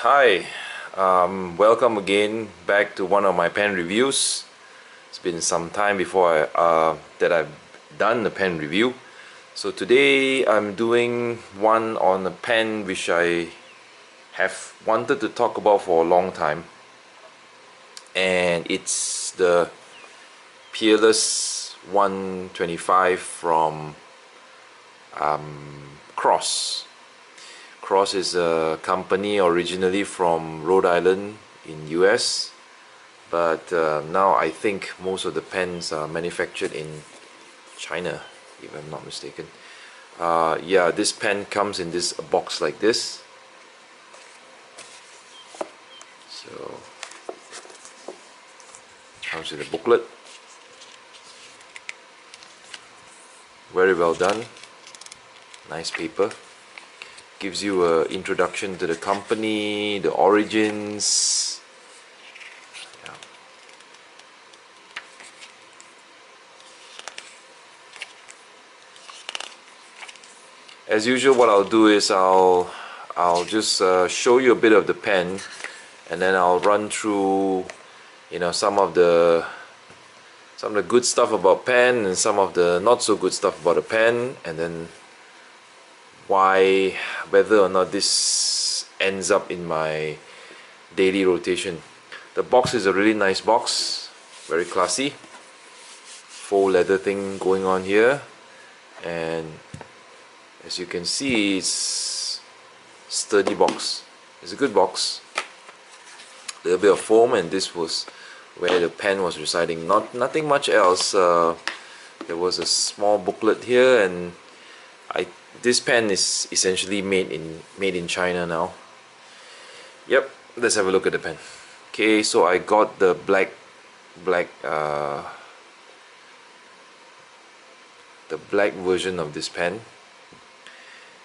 Hi, welcome again back to one of my pen reviews. It's been some time before that I've done the pen review. So today I'm doing one on a pen which I have wanted to talk about for a long time, and it's the Peerless 125 from Cross. Cross is a company originally from Rhode Island in US, but now I think most of the pens are manufactured in China, if I'm not mistaken. Yeah, this pen comes in this box like this. So comes with a booklet, very well done, nice paper. Gives you an introduction to the company, the origins. Yeah. As usual, what I'll do is I'll just show you a bit of the pen, and then I'll run through, some of the good stuff about pen and some of the not so good stuff about a pen, and then whether or not this ends up in my daily rotation. The box is a really nice box, very classy, faux leather thing going on here, and as you can see, it's sturdy box. It's a good box. A little bit of foam, and this was where the pen was residing. Nothing much else. There was a small booklet here, and this pen is essentially made in China now. Yep, let's have a look at the pen. Okay, so I got the black version of this pen.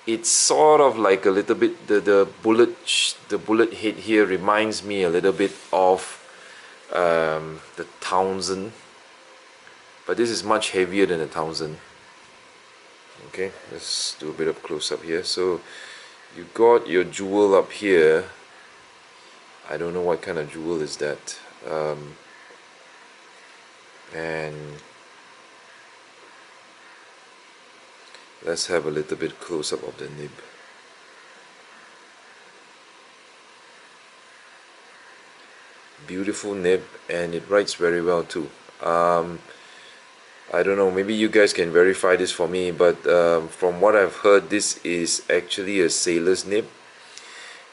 It's sort of like a little bit, the bullet head here reminds me a little bit of the Townsend, but this is much heavier than the Townsend. Okay, let's do a bit of close-up here. So you got your jewel up here. I don't know what kind of jewel is that, and let's have a little bit close-up of the nib. Beautiful nib, and it writes very well too. I don't know, maybe you guys can verify this for me, but from what I've heard, this is actually a sailor's nib,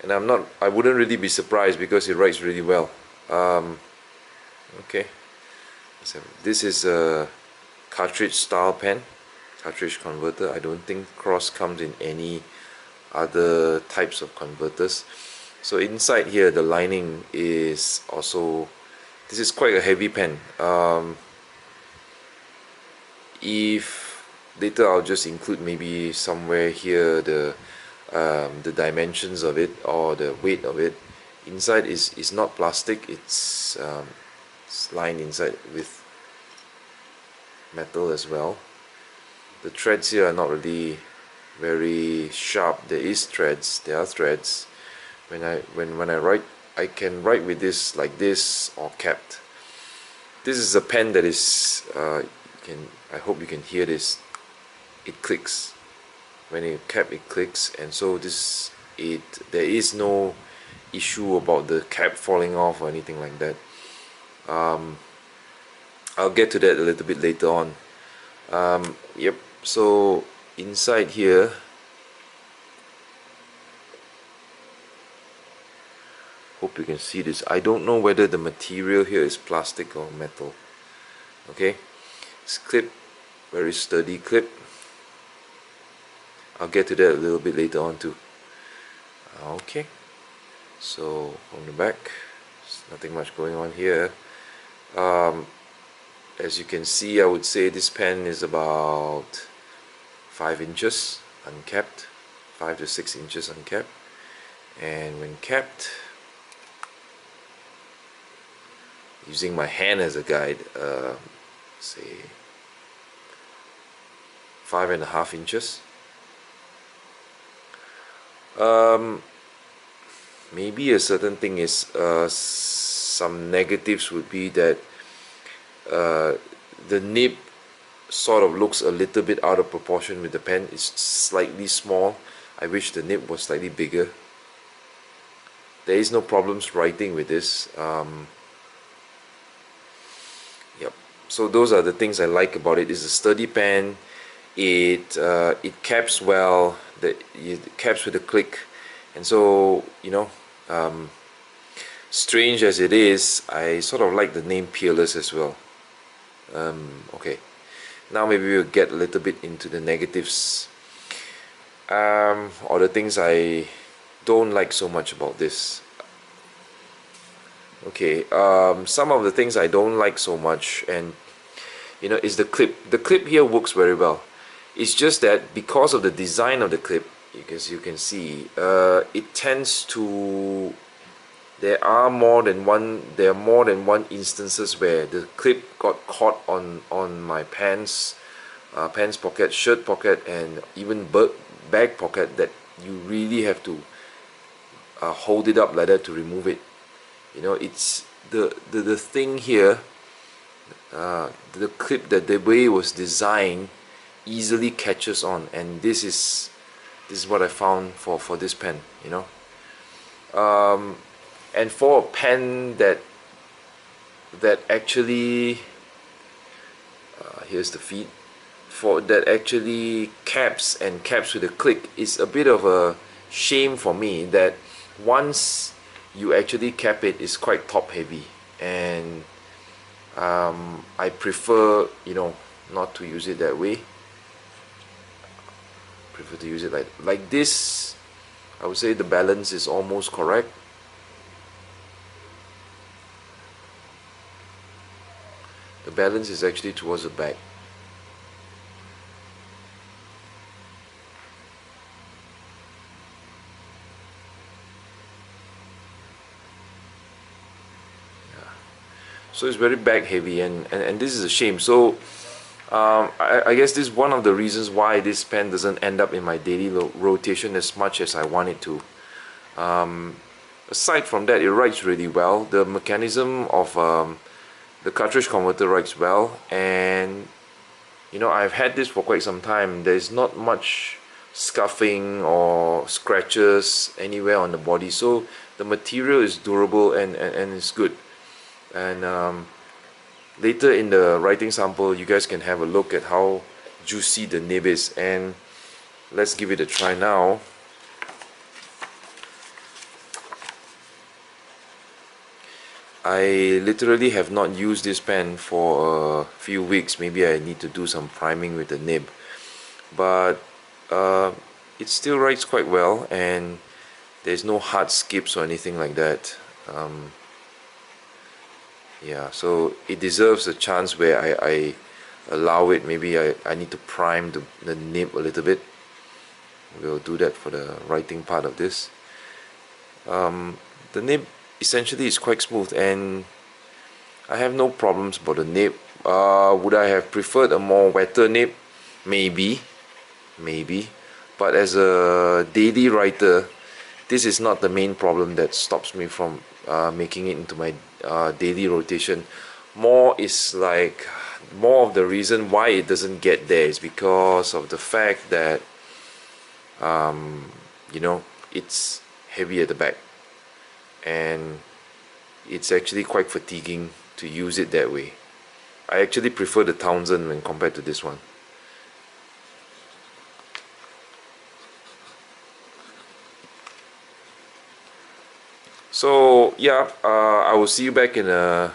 and I wouldn't really be surprised because it writes really well. Okay, so this is a cartridge style pen, cartridge converter. I don't think Cross comes in any other types of converters. So inside here, the lining is also, this is quite a heavy pen. If later I'll just include maybe somewhere here the dimensions of it or the weight of it. Inside is not plastic, it's lined inside with metal as well. The threads here are not really very sharp. There are threads. When I write, I can write with this like this or capped. This is a pen that is I hope you can hear this. It clicks when you cap. It clicks, and so there is no issue about the cap falling off or anything like that. I'll get to that a little bit later on. Yep, so inside here, hope you can see this. I don't know whether the material here is plastic or metal. Okay, it's clip, very sturdy clip. I'll get to that a little bit later on too. Okay, so on the back, there's nothing much going on here. As you can see, I would say this pen is about 5 inches uncapped, 5 to 6 inches uncapped, and when capped, using my hand as a guide, say 5.5 inches. maybe a certain thing is some negatives would be that the nib sort of looks a little bit out of proportion with the pen. It's slightly small. I wish the nib was slightly bigger. There is no problems writing with this. Yep. So those are the things I like about it. It's a sturdy pen. It caps well. It caps with a click, and so strange as it is, I sort of like the name Peerless as well. Okay, now maybe we'll get a little bit into the negatives, or the things I don't like so much about this. Okay, some of the things I don't like so much, and is the clip. The clip here works very well. It's just that because of the design of the clip, as you can see, it tends to. There are more than one instances where the clip got caught on my pants pocket, shirt pocket, and even bag pocket, that you really have to hold it up like that to remove it. It's the thing here, the clip, that the way it was designed easily catches on, and this is what I found for this pen. And for a pen that actually here's the feed, for that actually caps with a click, is a bit of a shame for me that once you actually cap it, it's quite top heavy, and I prefer not to use it that way. Prefer to use it like this. I would say the balance is almost correct. The balance is actually towards the back. So it's very back heavy, and this is a shame. So I guess this is one of the reasons why this pen doesn't end up in my daily rotation as much as I want it to. Aside from that, it writes really well. The mechanism of the cartridge converter writes well, and I've had this for quite some time. There's not much scuffing or scratches anywhere on the body, so the material is durable and it's good. And later in the writing sample, you guys can have a look at how juicy the nib is, and let's give it a try now. I literally have not used this pen for a few weeks. Maybe I need to do some priming with the nib, but it still writes quite well, and there's no hard skips or anything like that. Yeah, so it deserves a chance where I allow it. Maybe I need to prime the nib a little bit. We'll do that for the writing part of this. The nib essentially is quite smooth, and I have no problems about the nib. Would I have preferred a more wetter nib? Maybe, but as a daily writer, this is not the main problem that stops me from making it into my daily rotation. More of the reason why it doesn't get there is because of the fact that it's heavy at the back, and it's actually quite fatiguing to use it that way. I actually prefer the Townsend when compared to this one. So yeah, I will see you back in a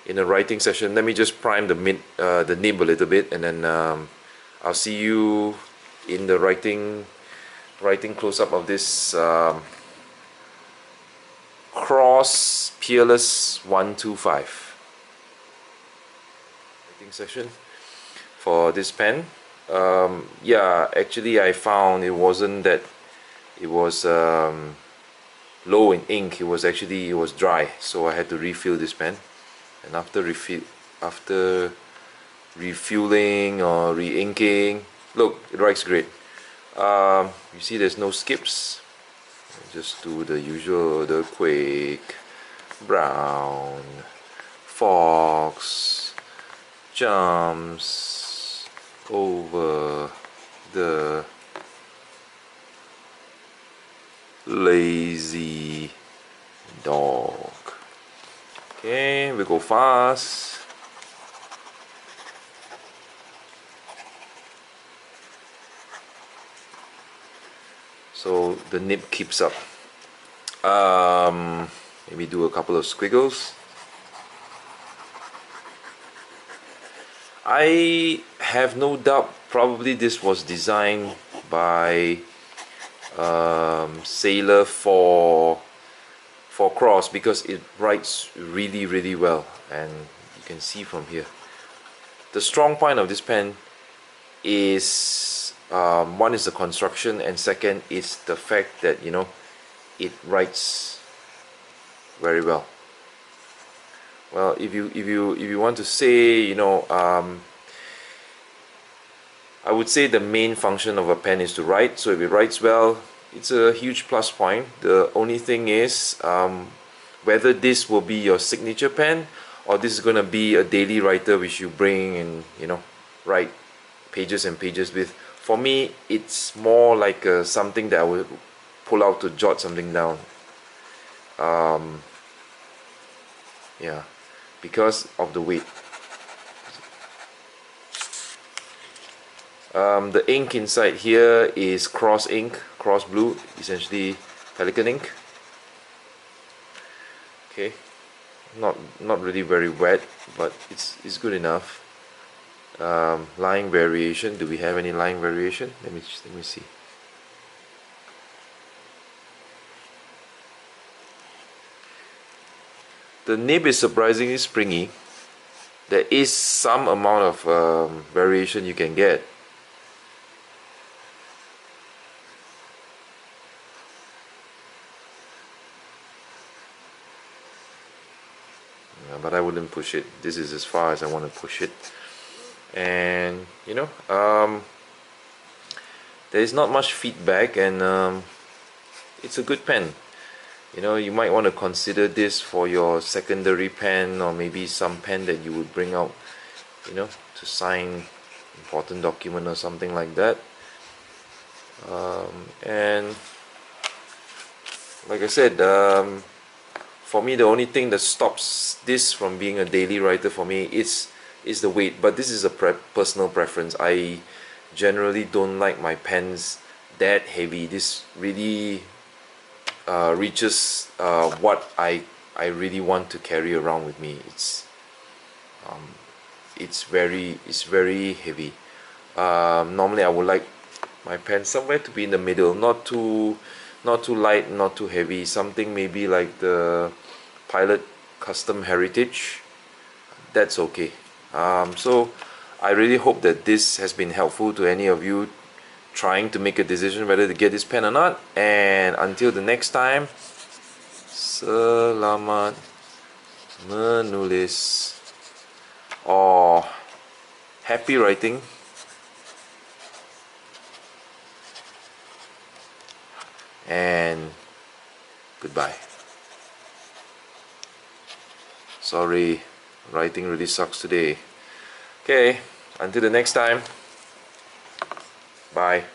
writing session. Let me just prime the nib a little bit, and then I'll see you in the writing close-up of this Cross Peerless 125 writing session for this pen. Yeah, actually I found it wasn't that it was low in ink. It was dry, so I had to refill this pen, and after refueling or re-inking, look, it writes great. You see there's no skips. Just do the usual, the quake, brown, fox, jumps over the lazy dog. Okay, we go fast. So the nib keeps up. Maybe do a couple of squiggles. I have no doubt probably this was designed by Sailor for cross, because it writes really well, and you can see from here. The strong point of this pen is one is the construction, and second is the fact that it writes very well. Well, if you want to say, I would say the main function of a pen is to write. So if it writes well, it's a huge plus point. The only thing is whether this will be your signature pen, or this is going to be a daily writer which you bring and write pages and pages with. For me, it's more like something that I would pull out to jot something down. Yeah, because of the weight. The ink inside here is cross ink, cross blue, essentially pelican ink. Okay, not really very wet, but it's good enough. Line variation. Do we have any line variation? Let me see. The nib is surprisingly springy. There is some amount of variation you can get. But I wouldn't push it. This is as far as I want to push it. And there is not much feedback, and it's a good pen. You might want to consider this for your secondary pen, or maybe some pen that you would bring out to sign important document or something like that. And like I said, for me, the only thing that stops this from being a daily writer for me is the weight. But this is a personal preference. I generally don't like my pens that heavy. This really reaches what I really want to carry around with me. It's very heavy. Normally I would like my pen somewhere to be in the middle, not too light, not too heavy. Something maybe like the Pilot Custom Heritage. That's okay. So I really hope that this has been helpful to any of you trying to make a decision whether to get this pen or not. And until the next time, selamat menulis, or happy writing, and goodbye. Sorry, writing really sucks today. Okay, until the next time, bye.